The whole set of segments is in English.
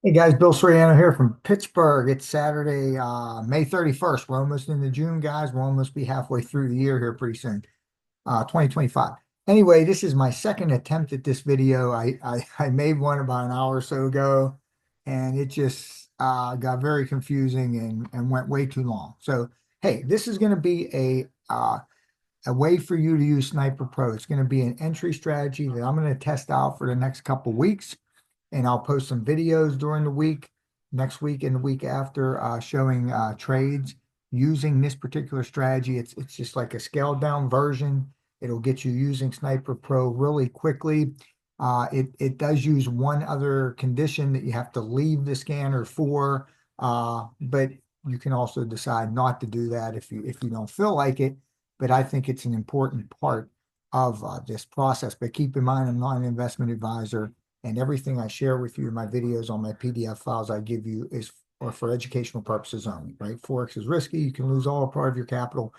Hey guys, Bill Soriano here from Pittsburgh. It's Saturday, May 31st. We're almost into June, guys. We'll almost be halfway through the year here pretty soon, 2025. Anyway, this is my second attempt at this video. I made one about an hour or so ago, and it just got very confusing and went way too long. So, hey, this is going to be a way for you to use Sniper Pro. It's going to be an entry strategy that I'm going to test out for the next couple weeks, and I'll post some videos during the week, next week and the week after, showing trades using this particular strategy. It's just like a scaled down version. It'll get you using Sniper Pro really quickly. It does use one other condition that you have to leave the scanner for, but you can also decide not to do that if you don't feel like it. But I think it's an important part of this process. But keep in mind, I'm not an investment advisor, and everything I share with you in my videos on my PDF files I give you is for educational purposes only, right? Forex is risky. You can lose all or part of your capital.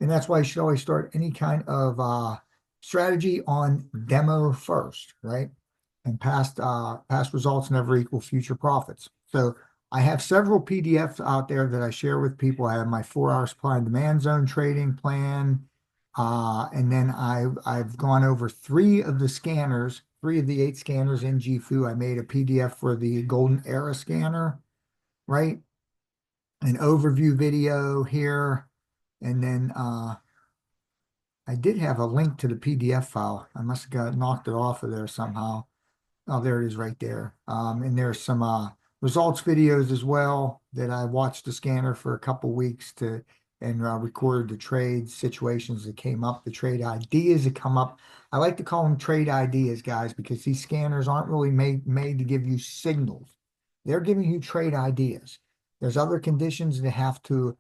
And that's why you should always start any kind of strategy on demo first, right? And past results never equal future profits. So I have several PDFs out there that I share with people. I have my 4 hour supply and demand zone trading plan. And then I've gone over three of the scanners, three of the 8 scanners in Jifu. I made a PDF for the Golden Era scanner, right? An overview video here. And then I did have a link to the PDF file. I must have got knocked it off of there somehow. Oh, there it is right there. And there's some results videos as well that I watched the scanner for a couple weeks to and recorded the trade situations that came up, the trade ideas that come up. I like to call them trade ideas, guys, because these scanners aren't really made to give you signals. They're giving you trade ideas. There's other conditions that have to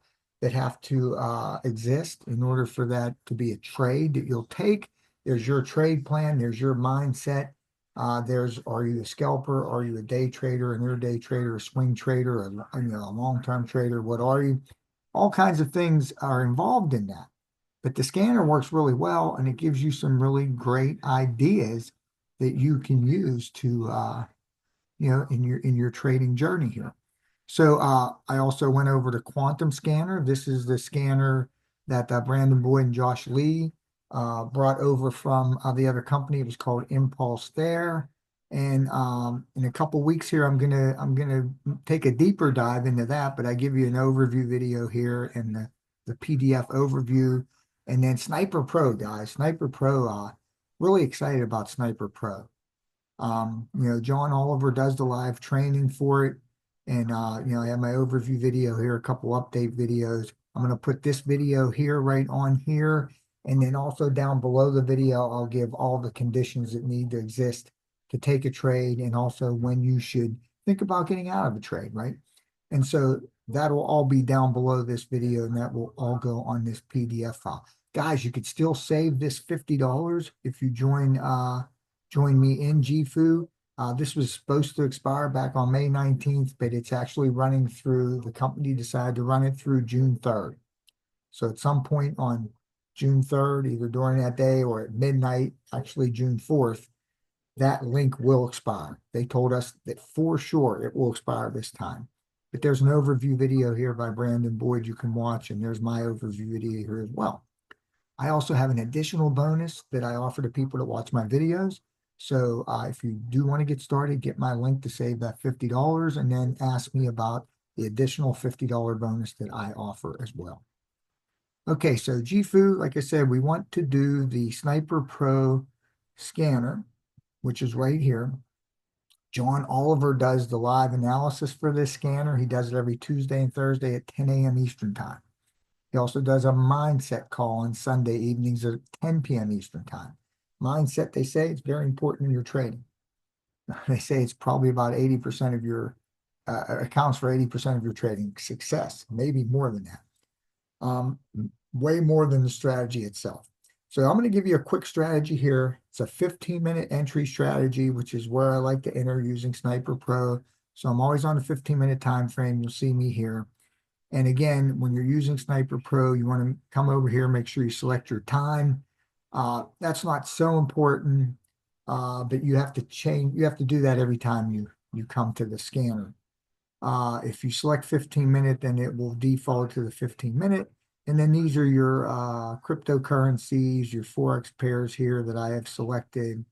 exist in order for that to be a trade that you'll take. There's your trade plan. There's your mindset. Are you a scalper? Are you a day trader, an intraday trader, a swing trader, a long-term trader? What are you? All kinds of things are involved in that. But the scanner works really well, and it gives you some really great ideas that you can use to, in your trading journey here. So I also went over to Quantum Scanner. This is the scanner that Brandon Boyd and Josh Lee brought over from the other company. It was called Impulse there. And in a couple weeks here, I'm gonna take a deeper dive into that. But I give you an overview video here and the PDF overview, and then Sniper Pro, guys. Sniper Pro. Really excited about Sniper Pro. John Oliver does the live training for it. And, I have my overview video here, a couple update videos. I'm going to put this video here, right on here. And then also down below the video, I'll give all the conditions that need to exist to take a trade, and also when you should think about getting out of a trade, right? And so that'll all be down below this video, and that will all go on this PDF file. Guys, you could still save this $50 if you join me in Jifu. This was supposed to expire back on May 19th, but it's actually running through, the company decided to run it through June 3rd. So at some point on June 3rd, either during that day or at midnight, actually June 4th, that link will expire. They told us that for sure it will expire this time. But there's an overview video here by Brandon Boyd you can watch, and there's my overview video here as well. I also have an additional bonus that I offer to people that watch my videos. So if you do want to get started, get my link to save that $50, and then ask me about the additional $50 bonus that I offer as well. Okay, so Jifu, like I said, we want to do the Sniper Pro scanner, which is right here. John Oliver does the live analysis for this scanner. He does it every Tuesday and Thursday at 10 a.m. Eastern Time. He also does a mindset call on Sunday evenings at 10 p.m. Eastern Time. Mindset, they say, it's very important in your trading. They say it's probably about 80% of your, accounts for 80% of your trading success, maybe more than that. Way more than the strategy itself. So I'm going to give you a quick strategy here. It's a 15-minute entry strategy, which is where I like to enter using Sniper Pro. So I'm always on a 15-minute time frame. You'll see me here. And again, when you're using Sniper Pro, you want to come over here, make sure you select your time. That's not so important. but you have to change, you have to do that every time you come to the scanner. If you select 15-minute, then it will default to the 15-minute. And then these are your cryptocurrencies, your Forex pairs here that I have selected,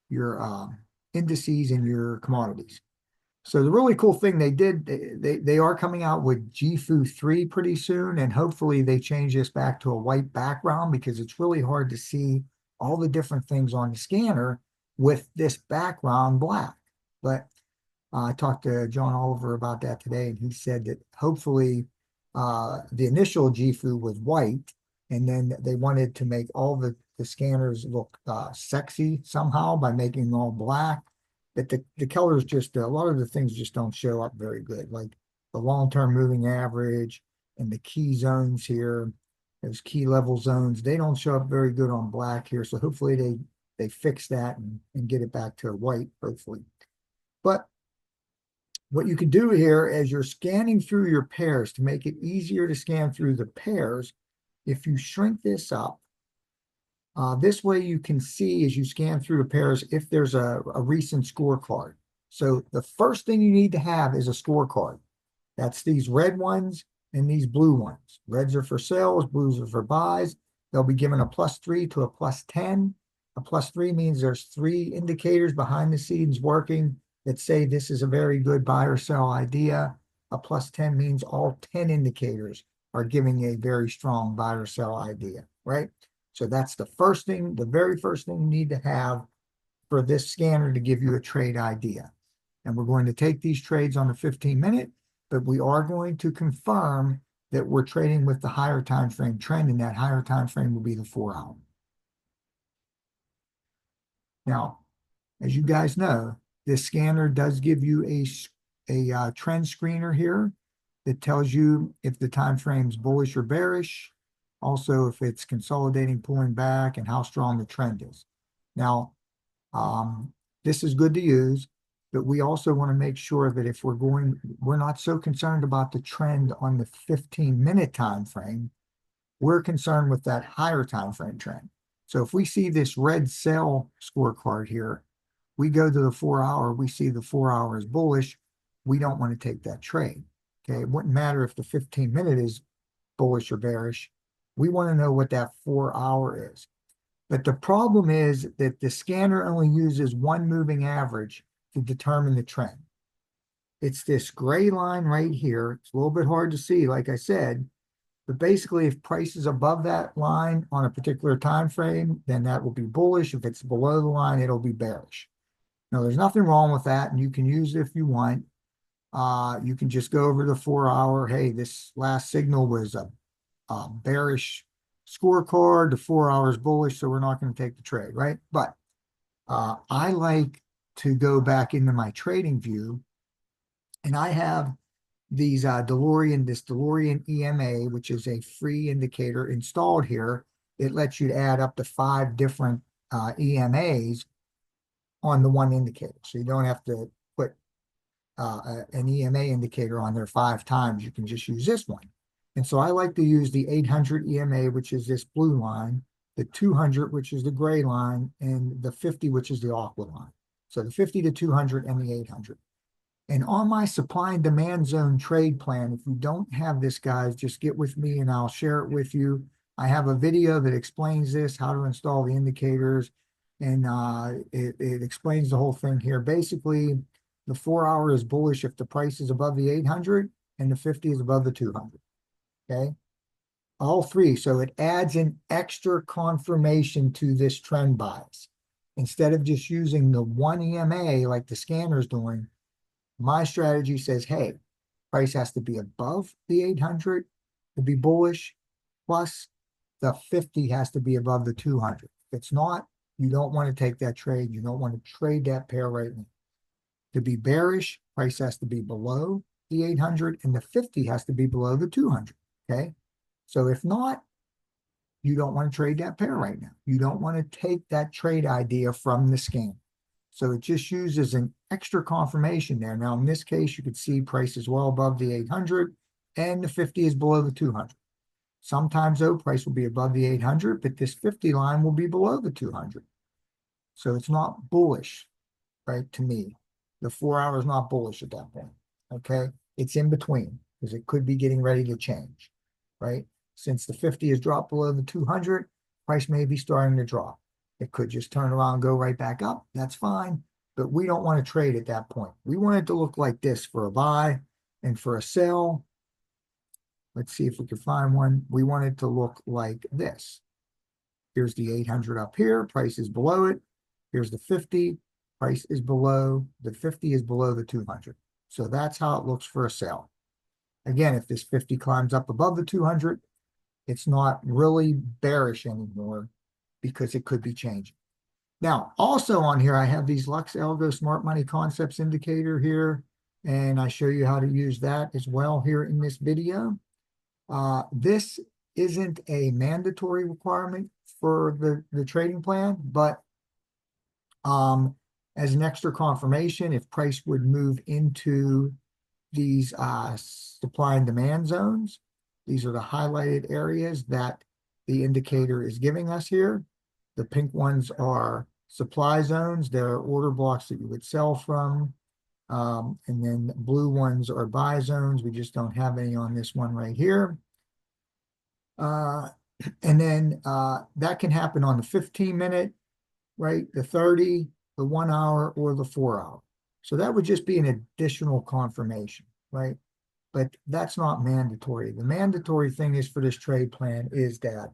your indices and your commodities. So the really cool thing they did, they are coming out with Jifu 3 pretty soon, and hopefully they change this back to a white background because it's really hard to see all the different things on the scanner with this background black. But I talked to John Oliver about that today, and he said that hopefully the initial Jifu was white, and then they wanted to make all the scanners look sexy somehow by making them all black. But the colors just, a lot of the things just don't show up very good, like the long-term moving average and the key zones here, those key level zones, they don't show up very good on black here. So hopefully they fix that and get it back to white, hopefully. But what you can do here as you're scanning through your pairs to make it easier to scan through the pairs, if you shrink this up, this way you can see as you scan through the pairs if there's a recent scorecard. So the first thing you need to have is a scorecard. That's these red ones and these blue ones. Reds are for sells, blues are for buys. They'll be given a +3 to a +10. A +3 means there's 3 indicators behind the scenes working that say this is a very good buy or sell idea. A +10 means all 10 indicators are giving a very strong buy or sell idea, right? So that's the first thing, the very first thing you need to have for this scanner to give you a trade idea. And we're going to take these trades on the 15-minute, but we are going to confirm that we're trading with the higher time frame trend, and that higher time frame will be the 4-hour. Now, as you guys know, this scanner does give you a trend screener here that tells you if the time frame's bullish or bearish, also if it's consolidating, pulling back, and how strong the trend is. Now, this is good to use, but we also want to make sure that if we're not so concerned about the trend on the 15-minute time frame, we're concerned with that higher time frame trend. So if we see this red sell scorecard here, we go to the 4-hour, we see the 4-hour is bullish, we don't want to take that trade. Okay, it wouldn't matter if the 15-minute is bullish or bearish. We want to know what that 4-hour is. But the problem is that the scanner only uses one moving average to determine the trend. It's this gray line right here. It's a little bit hard to see, like I said, but basically if price is above that line on a particular time frame, then that will be bullish. If it's below the line, it'll be bearish. Now, there's nothing wrong with that, and you can use it if you want. You can just go over the 4-hour. Hey, this last signal was a bearish scorecard. The 4 hours bullish, so we're not going to take the trade, right? But I like to go back into my trading view, and I have these this DeLorean EMA, which is a free indicator installed here. It lets you add up to 5 different EMAs on the one indicator. So you don't have to put an EMA indicator on there 5 times. You can just use this one. And so I like to use the 800 EMA, which is this blue line, the 200, which is the gray line, and the 50, which is the aqua line. So the 50 to 200 and the 800. And on my supply and demand zone trade plan, if you don't have this, guys, just get with me and I'll share it with you. I have a video that explains this, how to install the indicators, and it explains the whole thing here. Basically, the 4-hour is bullish if the price is above the 800 and the 50 is above the 200. Okay, all 3. So it adds an extra confirmation to this trend bias. Instead of just using the one EMA like the scanner's doing, my strategy says, hey, price has to be above the 800 to be bullish, plus the 50 has to be above the 200. If it's not, you don't want to take that trade. You don't want to trade that pair right now. To be bearish, price has to be below the 800 and the 50 has to be below the 200. Okay, so if not, you don't want to trade that pair right now. You don't want to take that trade idea from the scan. So it just uses an extra confirmation there. Now, in this case, you could see price is well above the 800 and the 50 is below the 200. Sometimes, though, price will be above the 800, but this 50 line will be below the 200. So it's not bullish, right? To me, the 4 hour is not bullish at that point. Okay. It's in between because it could be getting ready to change, right? Since the 50 has dropped below the 200, price may be starting to drop. It could just turn around and go right back up. That's fine. But we don't want to trade at that point. We want it to look like this for a buy, and for a sell. Let's see if we can find one. We want it to look like this. Here's the 800 up here. Price is below it. Here's the 50. Price is below. The 50 is below the 200. So that's how it looks for a sell. Again, if this 50 climbs up above the 200, it's not really bearish anymore because it could be changing. Now, also on here, I have these Lux Algo Smart Money Concepts indicator here, and I show you how to use that as well here in this video. This isn't a mandatory requirement for the trading plan, but as an extra confirmation, if price would move into these supply and demand zones, these are the highlighted areas that the indicator is giving us here. The pink ones are supply zones. There are order blocks that you would sell from. And then the blue ones are buy zones. We just don't have any on this one right here. And then that can happen on the 15-minute, right? The 30, the 1 hour, or the 4 hour. So that would just be an additional confirmation, right? But that's not mandatory. The mandatory thing is for this trade plan is that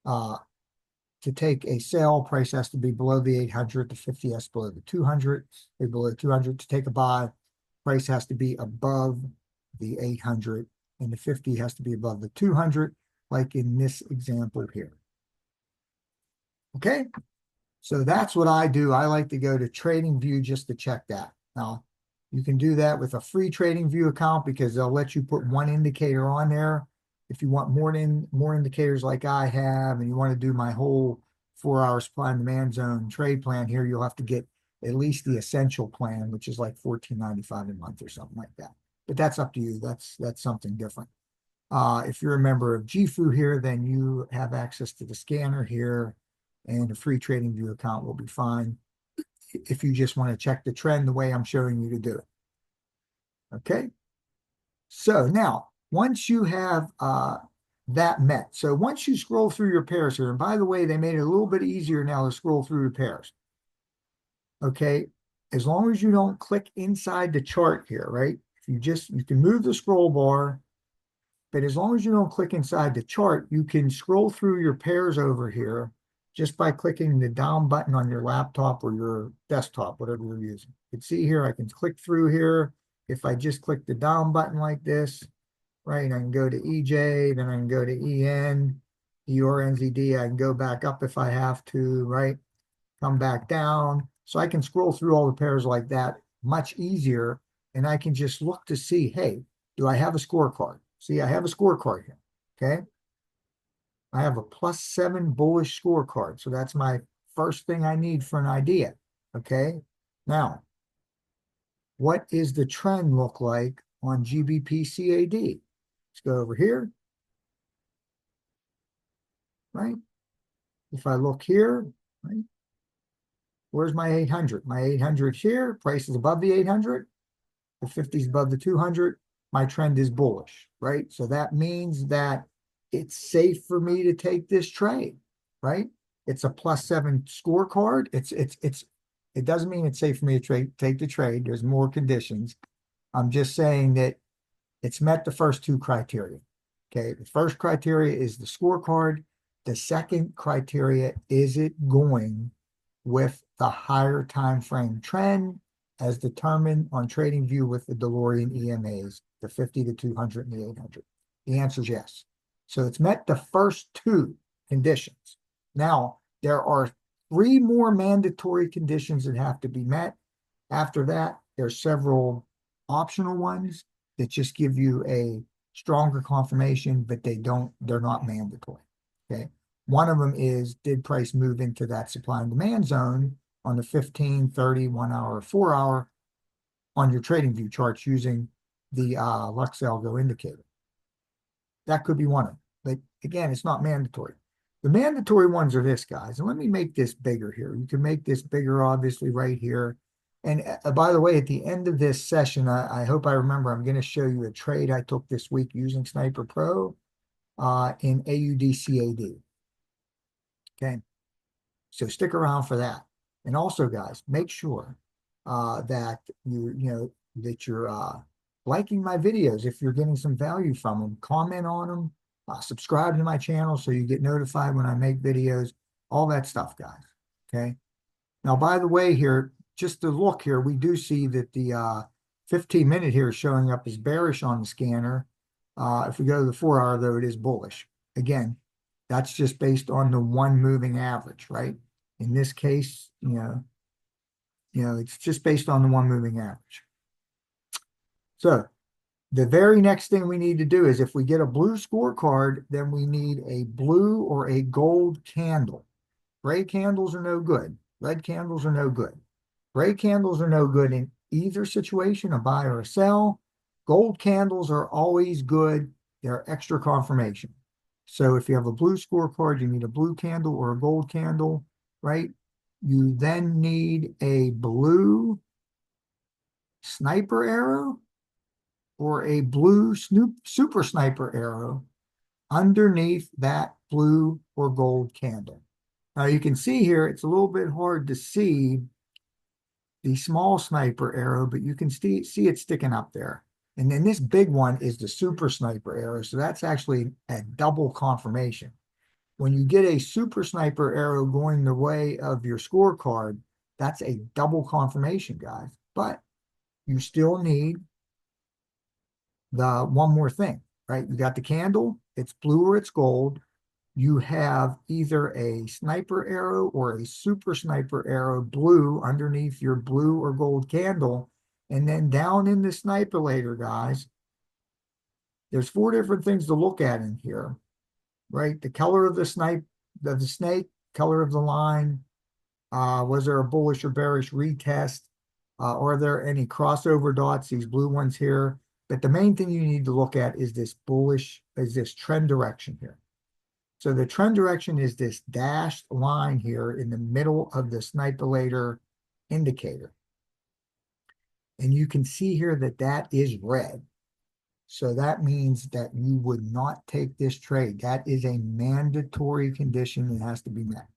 to take a sell, price has to be below the 800, the 50 has to be below the 200, below 200. To take a buy, price has to be above the 800, and the 50 has to be above the 200, like in this example here. Okay, so that's what I do. I like to go to TradingView just to check that. Now, you can do that with a free TradingView account because they'll let you put one indicator on there. If you want more indicators like I have, and you want to do my whole 4 hour supply and demand zone trade plan here, you'll have to get at least the essential plan, which is like $14.95 a month or something like that. But that's up to you. That's something different. If you're a member of Jifu here, then you have access to the scanner here, and a free TradingView account will be fine if you just want to check the trend the way I'm showing you to do it. Okay. So now, once you have that met, so once you scroll through your pairs here, and by the way, they made it a little bit easier now to scroll through the pairs. Okay. As long as you don't click inside the chart here, right? You can move the scroll bar, but as long as you don't click inside the chart, you can scroll through your pairs over here just by clicking the down button on your laptop or your desktop, whatever you're using. You can see here, I can click through here. If I just click the down button like this, right, I can go to EJ, then I can go to EN, EURNZD, I can go back up if I have to, right, come back down. So I can scroll through all the pairs like that much easier, and I can just look to see, hey, do I have a scorecard? See, I have a scorecard here, okay? I have a +7 bullish scorecard. So that's my first thing I need for an idea, okay? Now, what is the trend look like on GBP CAD? Let's go over here, right? If I look here, right? Where's my 800? My 800 here, price is above the 800. The 50 is above the 200. My trend is bullish, right? So that means that it's safe for me to take this trade, right? It's a +7 scorecard. It doesn't mean it's safe for me to take the trade. There's more conditions. I'm just saying that it's met the first two criteria. Okay, the first criteria is the scorecard. The second criteria, is it going with the higher time frame trend as determined on TradingView with the DeLorean EMAs, the 50, the 200, and the 800? The answer is yes. So it's met the first two conditions. Now, there are 3 more mandatory conditions that have to be met. After that, there's several optional ones that just give you a stronger confirmation, but they're not mandatory. Okay. One of them is, did price move into that supply and demand zone on the 15, 30, 1 hour, 4 hour on your TradingView charts using the Lux Algo indicator? That could be one of them. But again, it's not mandatory. The mandatory ones are this, guys. And let me make this bigger here. You can make this bigger, obviously, right here. And by the way, at the end of this session, I hope I remember, I'm going to show you a trade I took this week using Sniper Pro in AUDCAD. Okay. So stick around for that. And also, guys, make sure that that you're liking my videos if you're getting some value from them. Comment on them. Subscribe to my channel so you get notified when I make videos. All that stuff, guys. Okay. Now, by the way, here, just to look here, we do see that the 15-minute here is showing up as bearish on the scanner. If we go to the 4-hour, though, it is bullish. Again, that's just based on the one moving average, right? In this case, it's just based on the one moving average. So the very next thing we need to do is if we get a blue scorecard, then we need a blue or a gold candle. Gray candles are no good. Red candles are no good. Gray candles are no good in either situation, a buy or a sell. Gold candles are always good. They're extra confirmation. So if you have a blue scorecard, you need a blue candle or a gold candle, right? You then need a blue sniper arrow or a blue super sniper arrow underneath that blue or gold candle. Now you can see here, it's a little bit hard to see the small sniper arrow, but you can see it sticking up there. And then this big one is the super sniper arrow. So that's actually a double confirmation. When you get a super sniper arrow going the way of your scorecard, that's a double confirmation, guys. But you still need the one more thing, right? You got the candle, it's blue or it's gold. You have either a sniper arrow or a super sniper arrow blue underneath your blue or gold candle. And then down in the Sniperlator, guys, there's 4 different things to look at in here, right? The color of the snake, color of the line, was there a bullish or bearish retest? Are there any crossover dots, these blue ones here? But the main thing you need to look at is this trend direction here. So the trend direction is this dashed line here in the middle of the Sniperlator indicator. And you can see here that that is red. So that means that you would not take this trade. That is a mandatory condition that has to be met.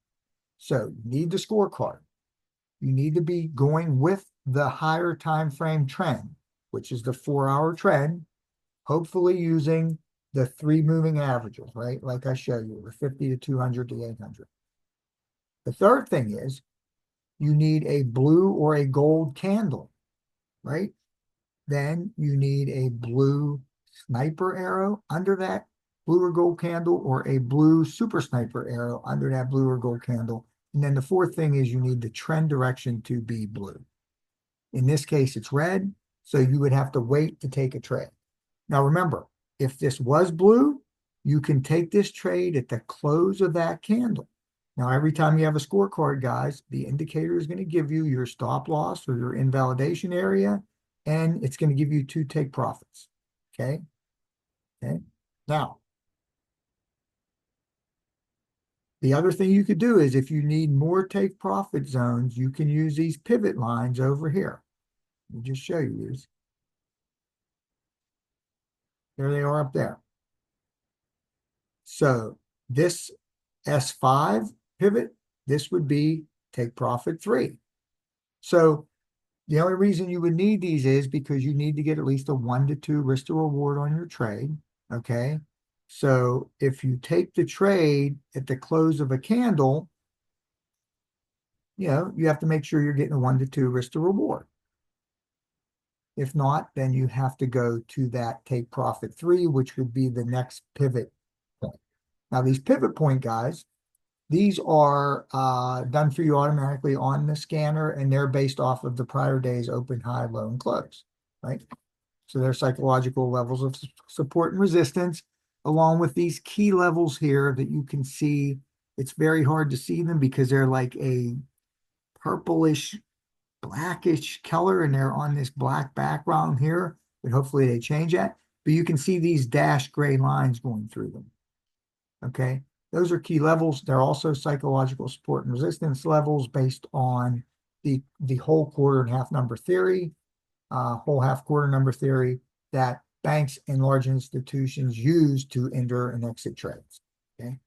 So you need the scorecard. You need to be going with the higher time frame trend, which is the 4-hour trend, hopefully using the 3 moving averages, right? Like I showed you, the 50 to 200 to 800. The third thing is you need a blue or a gold candle, right? Then you need a blue sniper arrow under that blue or gold candle or a blue super sniper arrow under that blue or gold candle. And then the fourth thing is you need the trend direction to be blue. In this case, it's red, so you would have to wait to take a trade. Now remember, if this was blue, you can take this trade at the close of that candle. Now, every time you have a scorecard, guys, the indicator is going to give you your stop loss or your invalidation area, and it's going to give you 2 take profits. Okay. Now, the other thing you could do is if you need more take profit zones, you can use these pivot lines over here. Let me just show you these. There they are up there. So this S5 pivot, this would be take profit 3. So the only reason you would need these is because you need to get at least a 1 to 2 risk to reward on your trade. Okay. So if you take the trade at the close of a candle, you have to make sure you're getting a 1 to 2 risk to reward. If not, then you have to go to that take profit 3, which would be the next pivot point. Now, these pivot point guys, these are done for you automatically on the scanner, and they're based off of the prior day's open, high, low, and close, right? So they're psychological levels of support and resistance, along with these key levels here that you can see. It's very hard to see them because they're like a purplish, blackish color, and they're on this black background here, but hopefully they change that. But you can see these dashed gray lines going through them, okay? Those are key levels. They're also psychological support and resistance levels based on the whole quarter and half number theory, whole half quarter number theory that banks and large institutions use to enter and exit trades. Okay.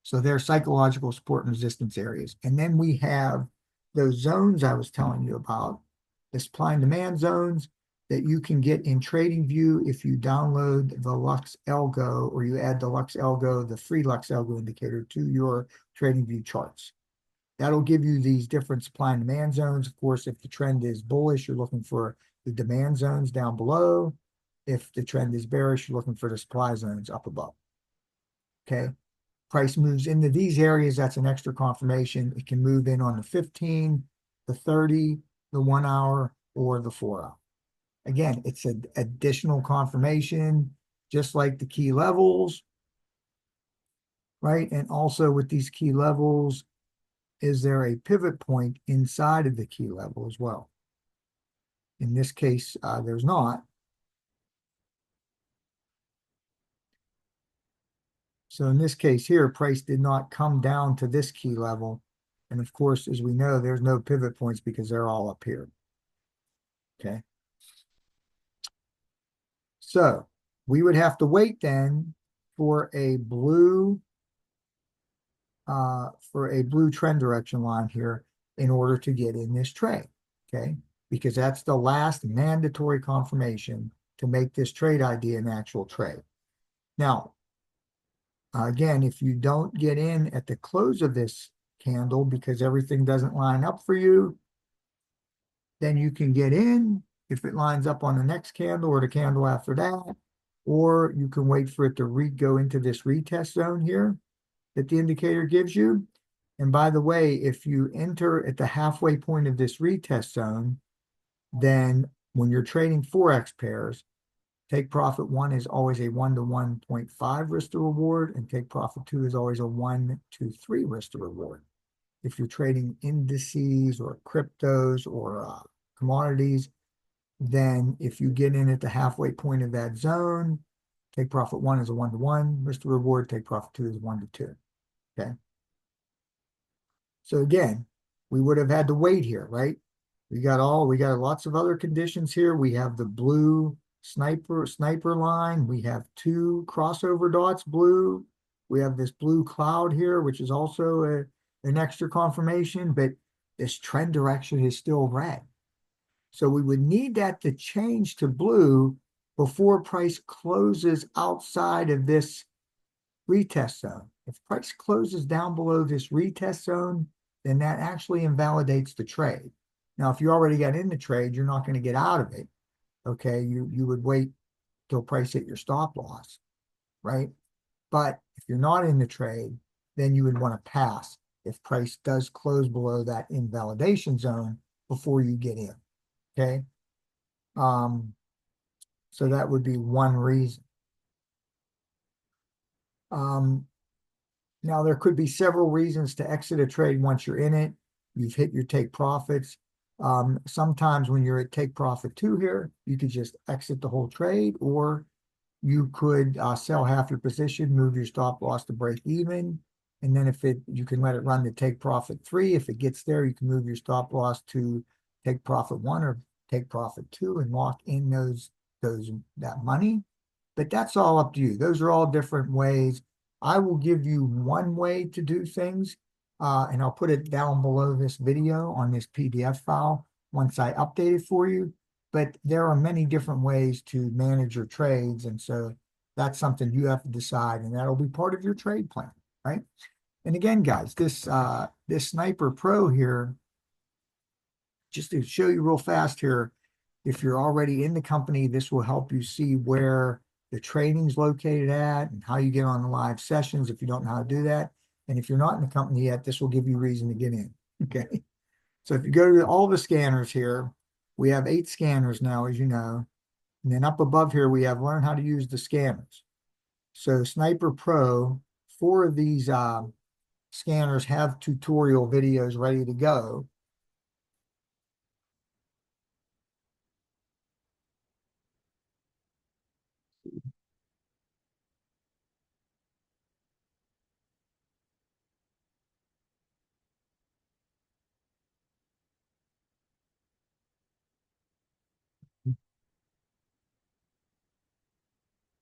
So they're psychological support and resistance areas. And then we have those zones I was telling you about, the supply and demand zones that you can get in TradingView if you download the Lux Algo or you add the Lux Algo, the free Lux Algo indicator to your TradingView charts. That'll give you these different supply and demand zones. Of course, if the trend is bullish, you're looking for the demand zones down below. If the trend is bearish, you're looking for the supply zones up above. Okay. Price moves into these areas, that's an extra confirmation. It can move in on the 15, the 30, the 1 hour, or the 4 hour. Again, it's an additional confirmation, just like the key levels, right? And also with these key levels, is there a pivot point inside of the key level as well? In this case, there's not. So in this case here, price did not come down to this key level. And of course, as we know, there's no pivot points because they're all up here. Okay. So we would have to wait then for a blue trend direction line here in order to get in this trade. Okay. Because that's the last mandatory confirmation to make this trade idea an actual trade. Now, again, if you don't get in at the close of this candle because everything doesn't line up for you, then you can get in if it lines up on the next candle or the candle after that, or you can wait for it to go into this retest zone here that the indicator gives you. And by the way, if you enter at the halfway point of this retest zone, then when you're trading Forex pairs, take profit 1 is always a 1 to 1.5 risk to reward, and take profit 2 is always a 1 to 3 risk to reward. If you're trading indices or cryptos or commodities, then if you get in at the halfway point of that zone, take profit 1 is a 1 to 1 risk to reward, take profit 2 is 1 to 2. Okay. So again, we would have had to wait here, right? We got lots of other conditions here. We have the blue sniper line. We have 2 crossover dots blue. We have this blue cloud here, which is also an extra confirmation, but this trend direction is still red. So we would need that to change to blue before price closes outside of this retest zone. If price closes down below this retest zone, then that actually invalidates the trade. Now, if you already got in the trade, you're not going to get out of it. Okay, you would wait till price hit your stop loss, right? But if you're not in the trade, then you would want to pass if price does close below that invalidation zone before you get in. Okay. So that would be one reason. Now there could be several reasons to exit a trade once you're in it. You've hit your take profits. Sometimes when you're at take profit 2 here, you could just exit the whole trade, or you could sell half your position, move your stop loss to break even. And then you can let it run to take profit 3. If it gets there, you can move your stop loss to take profit 1 or take profit 2 and lock in that money. But that's all up to you. Those are all different ways. I will give you one way to do things, and I'll put it down below this video on this PDF file once I update it for you. But there are many different ways to manage your trades, and so that's something you have to decide, and that'll be part of your trade plan, right? And again, guys, this Sniper Pro here, just to show you real fast here, if you're already in the company, this will help you see where the trading's located at and how you get on the live sessions if you don't know how to do that. And if you're not in the company yet, this will give you reason to get in. Okay. So if you go to all the scanners here, we have 8 scanners now, as you know. And then up above here, we have learn how to use the scanners. So Sniper Pro, 4 of these scanners have tutorial videos ready to go.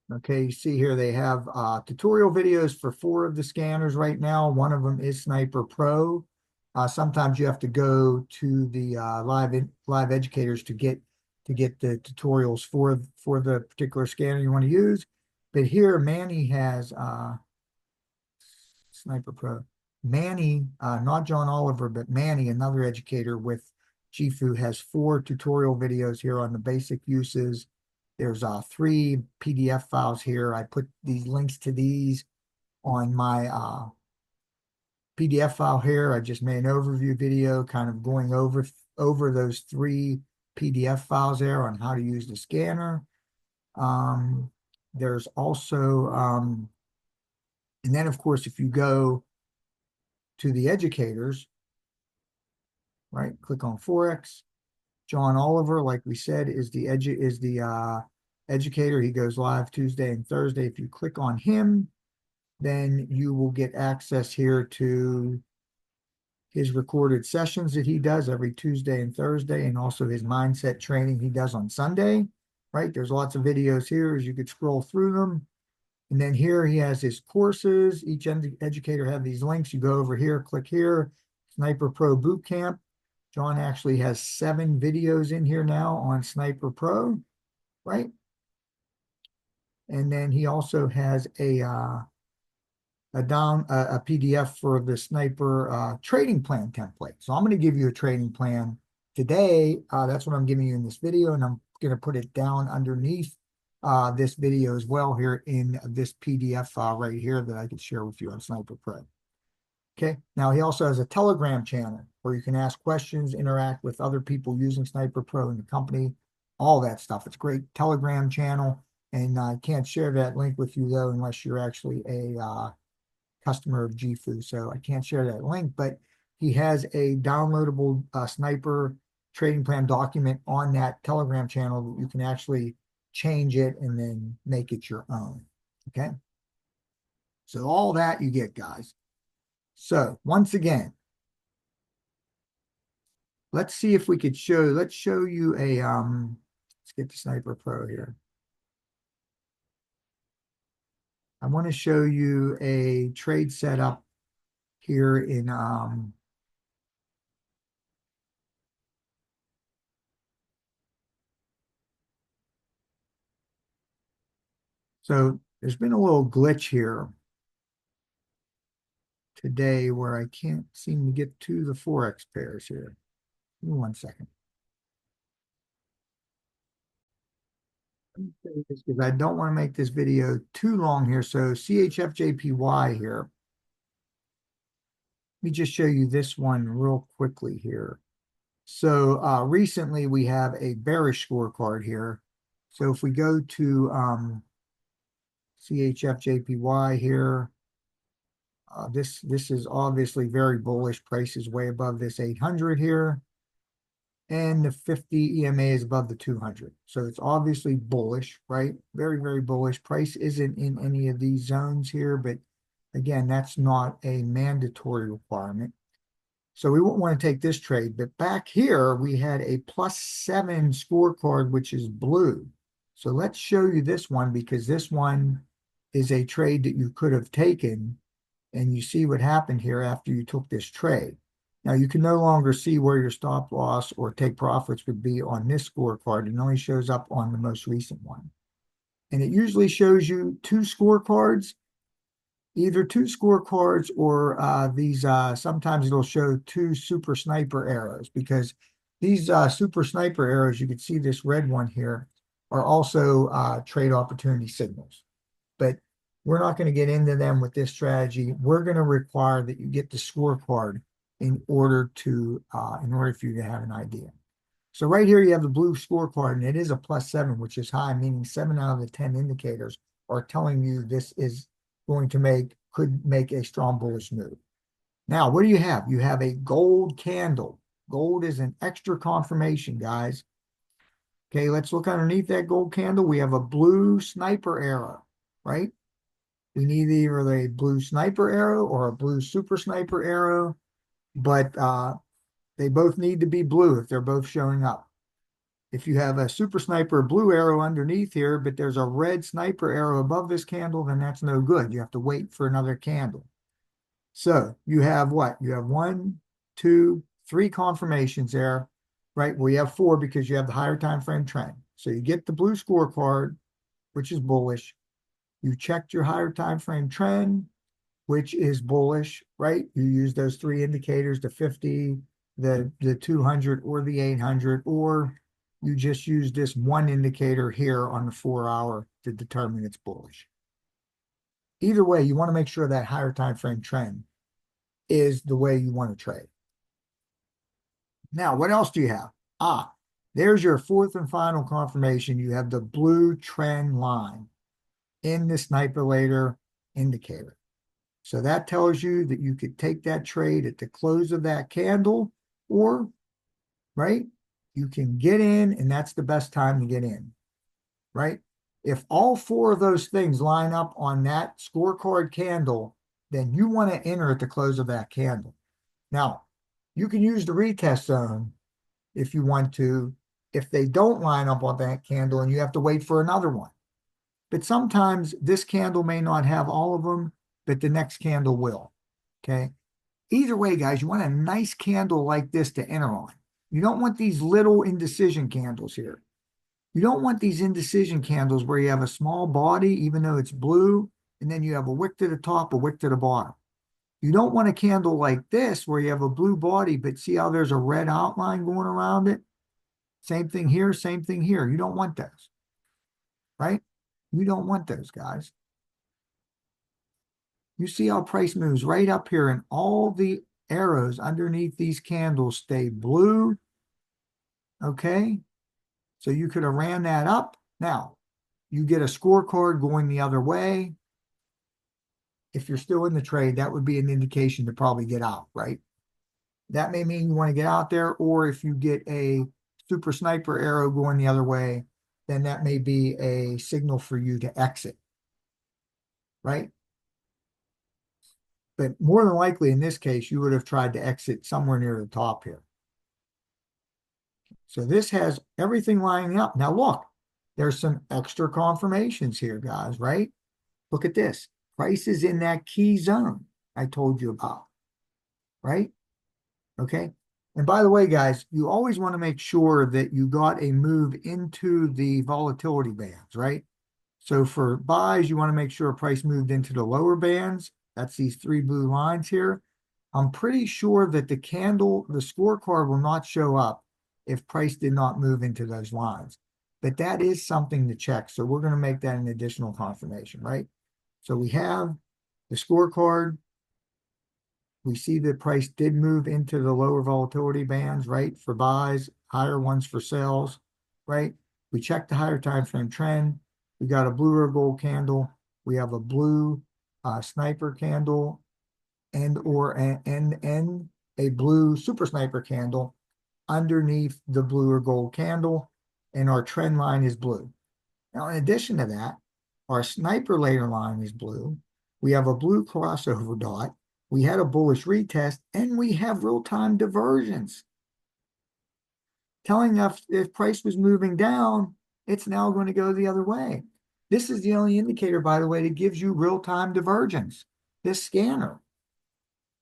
Okay, you see here they have tutorial videos for 4 of the scanners right now. One of them is Sniper Pro. Sometimes you have to go to the live educators to get the tutorials for the particular scanner you want to use. But here Manny has Sniper Pro. Manny, not John Oliver, but Manny, another educator with Jifu, has 4 tutorial videos here on the basic uses. There's 3 PDF files here. I put these links to these on my PDF file here. I just made an overview video kind of going over those 3 PDF files there on how to use the scanner. There's also, and then of course, if you go to the educators, right, click on Forex. John Oliver, like we said, is the educator. He goes live Tuesday and Thursday. If you click on him, then you will get access here to his recorded sessions that he does every Tuesday and Thursday, and also his mindset training he does on Sunday, right? There's lots of videos here as you could scroll through them. And then here he has his courses. Each educator have these links. You go over here, click here, Sniper Pro Bootcamp. John actually has 7 videos in here now on Sniper Pro, right? And then he also has a PDF for the Sniper trading plan template. So I'm going to give you a trading plan today. That's what I'm giving you in this video, and I'm going to put it down underneath this video as well here in this PDF file right here that I could share with you on Sniper Pro. Okay, now he also has a Telegram channel where you can ask questions, interact with other people using Sniper Pro in the company, all that stuff. It's a great Telegram channel, and I can't share that link with you though unless you're actually a customer of Jifu, so I can't share that link, but he has a downloadable Sniper trading plan document on that Telegram channel that you can actually change it and then make it your own. Okay, so all that you get, guys. So once again, let's see if we could let's show you a let's get the Sniper Pro here. I want to show you a trade setup here in so there's been a little glitch here today where I can't seem to get to the Forex pairs here. Give me 1 second. Because I don't want to make this video too long here. So CHFJPY here. Let me just show you this one real quickly here. So recently we have a bearish scorecard here. So if we go to CHFJPY here, this is obviously very bullish. Price is way above this 800 here. And the 50 EMA is above the 200. So it's obviously bullish, right? Very, very bullish. Price isn't in any of these zones here, but again, that's not a mandatory requirement. So we won't want to take this trade, but back here we had a +7 scorecard, which is blue. So let's show you this one because this one is a trade that you could have taken, and you see what happened here after you took this trade. Now you can no longer see where your stop loss or take profits would be on this scorecard. It only shows up on the most recent one. And it usually shows you 2 scorecards, either 2 scorecards or these, sometimes it'll show 2 super sniper arrows because these super sniper arrows, you can see this red one here, are also trade opportunity signals. But we're not going to get into them with this strategy. We're going to require that you get the scorecard in order for you to have an idea. So right here you have the blue scorecard, and it is a +7, which is high, meaning 7 out of the 10 indicators are telling you this is going to could make a strong bullish move. Now, what do you have? You have a gold candle. Gold is an extra confirmation, guys. Okay, let's look underneath that gold candle. We have a blue sniper arrow, right? We need either a blue sniper arrow or a blue super sniper arrow, but they both need to be blue if they're both showing up. If you have a super sniper blue arrow underneath here, but there's a red sniper arrow above this candle, then that's no good. You have to wait for another candle. So you have what? You have 1, 2, 3 confirmations there, right? Well, you have 4 because you have the higher time frame trend. So you get the blue scorecard, which is bullish. You checked your higher time frame trend, which is bullish, right? You use those 3 indicators, the 50, the 200, or the 800, or you just use this one indicator here on the 4-hour to determine it's bullish. Either way, you want to make sure that higher time frame trend is the way you want to trade. Now, what else do you have? There's your 4th and final confirmation. You have the blue trend line in the Sniperlator indicator. So that tells you that you could take that trade at the close of that candle, or, right, you can get in, and that's the best time to get in, right? If all 4 of those things line up on that scorecard candle, then you want to enter at the close of that candle. Now, you can use the retest zone if you want to, if they don't line up on that candle and you have to wait for another one. But sometimes this candle may not have all of them, but the next candle will, okay? Either way, guys, you want a nice candle like this to enter on. You don't want these little indecision candles here. You don't want these indecision candles where you have a small body, even though it's blue, and then you have a wick to the top, a wick to the bottom. You don't want a candle like this where you have a blue body, but see how there's a red outline going around it? Same thing here, same thing here. You don't want those, right? You don't want those, guys. You see how price moves right up here, and all the arrows underneath these candles stay blue, okay? So you could have ran that up. Now, you get a scorecard going the other way. If you're still in the trade, that would be an indication to probably get out, right? That may mean you want to get out there, or if you get a super sniper arrow going the other way, then that may be a signal for you to exit, right? But more than likely, in this case, you would have tried to exit somewhere near the top here. So this has everything lining up. Now look, there's some extra confirmations here, guys, right? Look at this. Price is in that key zone I told you about, right? Okay. And by the way, guys, you always want to make sure that you got a move into the volatility bands, right? So for buys, you want to make sure price moved into the lower bands. That's these 3 blue lines here. I'm pretty sure that the scorecard will not show up if price did not move into those lines. But that is something to check. So we're going to make that an additional confirmation, right? So we have the scorecard. We see that price did move into the lower volatility bands, right? For buys, higher ones for sells, right? We checked the higher time frame trend. We got a blue or gold candle. We have a blue sniper candle and a blue super sniper candle underneath the blue or gold candle, and our trend line is blue. Now, in addition to that, our Sniperlator line is blue. We have a blue crossover dot. We had a bullish retest, and we have real-time diversions telling us if price was moving down, it's now going to go the other way. This is the only indicator, by the way, that gives you real-time divergence. This scanner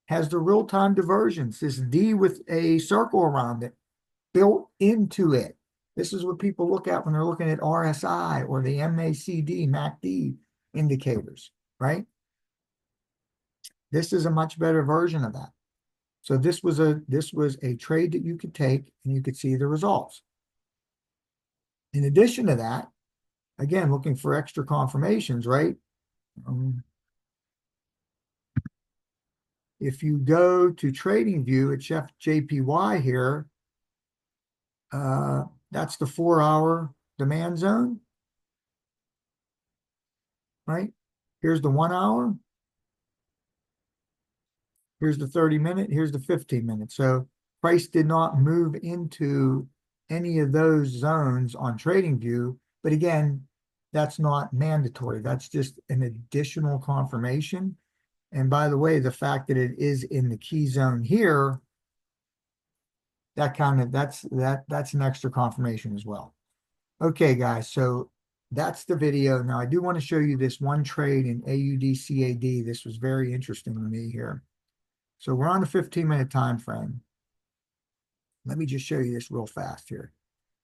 has the real-time divergence, this D with a circle around it, built into it. This is what people look at when they're looking at RSI or the MACD, MACD indicators, right? This is a much better version of that. So this was a trade that you could take and you could see the results. In addition to that, again, looking for extra confirmations, right? If you go to TradingView at Chef JPY here, that's the 4-hour demand zone, right? Here's the 1 hour. Here's the 30-minute. Here's the 15-minute. So price did not move into any of those zones on TradingView. But again, that's not mandatory. That's just an additional confirmation. And by the way, the fact that it is in the key zone here that's an extra confirmation as well. Okay, guys, so that's the video. Now I do want to show you this one trade in AUD/CAD. This was very interesting to me here. So we're on a 15-minute time frame. Let me just show you this real fast here.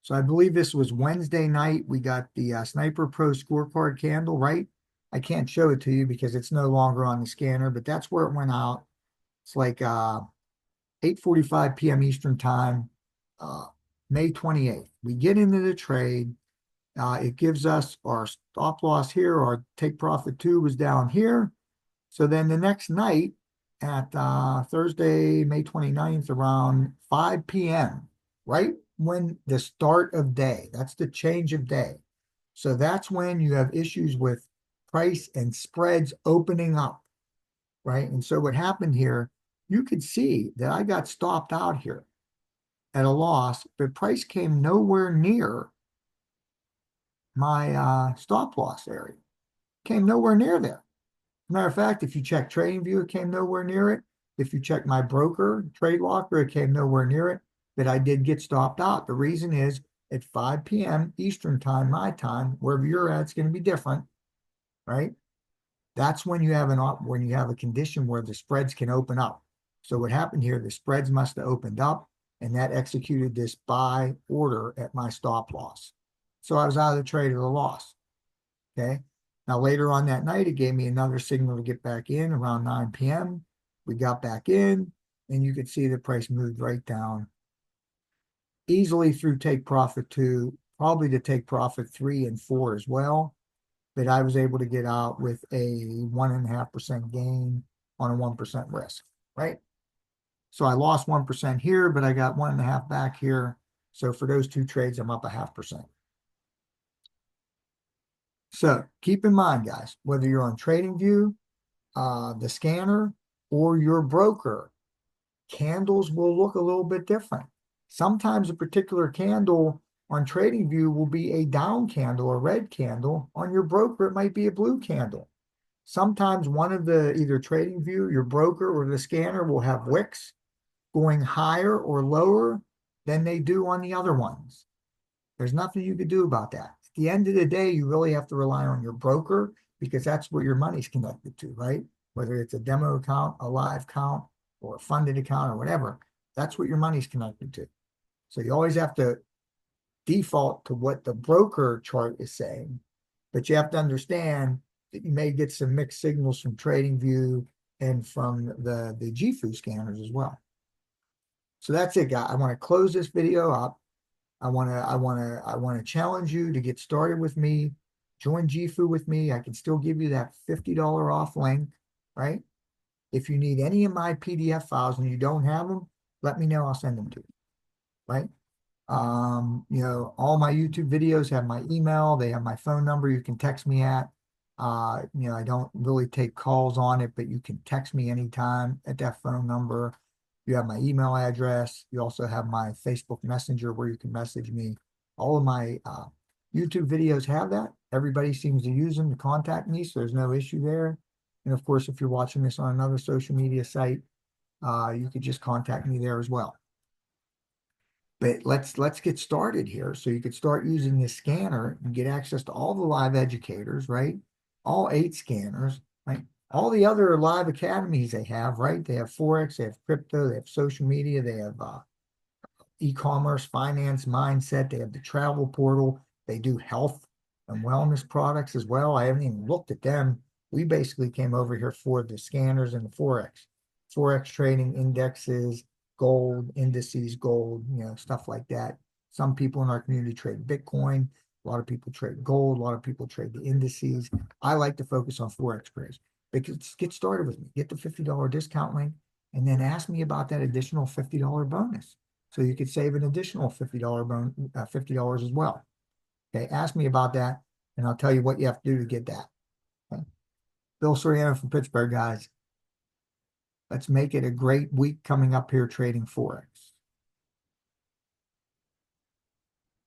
So I believe this was Wednesday night. We got the Sniper Pro scorecard candle, right? I can't show it to you because it's no longer on the scanner, but that's where it went out. It's like 8:45 p.m. Eastern time, May 28th. We get into the trade. It gives us our stop loss here. Our take profit 2 was down here. So then the next night at Thursday, May 29th, around 5 p.m., right when the start of day, that's the change of day. So that's when you have issues with price and spreads opening up, right? And so what happened here, you could see that I got stopped out here at a loss, but price came nowhere near my stop loss area. Came nowhere near there. Matter of fact, if you check TradingView, it came nowhere near it. If you check my broker, Trade Locker, it came nowhere near it. But I did get stopped out. The reason is at 5 p.m. Eastern time, my time, wherever you're at, it's going to be different, right? That's when you have a condition where the spreads can open up. So what happened here, the spreads must have opened up, and that executed this buy order at my stop loss. So I was out of the trade at a loss. Okay. Now later on that night, it gave me another signal to get back in around 9 p.m. We got back in, and you could see the price moved right down easily through take profit 2, probably to take profit 3 and 4 as well. But I was able to get out with a 1.5% gain on a 1% risk, right? So I lost 1% here, but I got 1.5 back here. So for those 2 trades, I'm up 0.5%. So keep in mind, guys, whether you're on TradingView, the scanner, or your broker, candles will look a little bit different. Sometimes a particular candle on TradingView will be a down candle, a red candle. On your broker, it might be a blue candle. Sometimes one of the either TradingView, your broker, or the scanner will have wicks going higher or lower than they do on the other ones. There's nothing you can do about that. At the end of the day, you really have to rely on your broker because that's where your money's connected to, right? Whether it's a demo account, a live account, or a funded account or whatever, that's what your money's connected to. So you always have to default to what the broker chart is saying, but you have to understand that you may get some mixed signals from TradingView and from the Jifu scanners as well. So that's it, guys. I want to close this video up. I want to challenge you to get started with me. Join Jifu with me. I can still give you that $50 off link, right? If you need any of my PDF files and you don't have them, let me know. I'll send them to you, right? All my YouTube videos have my email. They have my phone number you can text me at. I don't really take calls on it, but you can text me anytime at that phone number. You have my email address. You also have my Facebook Messenger where you can message me. All of my YouTube videos have that. Everybody seems to use them to contact me, so there's no issue there. And of course, if you're watching this on another social media site, you could just contact me there as well. But let's get started here. So you could start using this scanner and get access to all the live educators, right? All 8 scanners, right? All the other live academies they have, right? They have Forex, they have crypto, they have social media, they have e-commerce, finance, mindset, they have the travel portal, they do health and wellness products as well. I haven't even looked at them. We basically came over here for the scanners and the Forex trading, indexes, gold, indices, gold, stuff like that. Some people in our community trade Bitcoin. A lot of people trade gold. A lot of people trade the indices. I like to focus on Forex trades. But get started with me. Get the $50 discount link and then ask me about that additional $50 bonus. So you could save an additional $50 as well. Okay, ask me about that and I'll tell you what you have to do to get that. Okay? Bill Soriano from Pittsburgh, guys. Let's make it a great week coming up here trading Forex.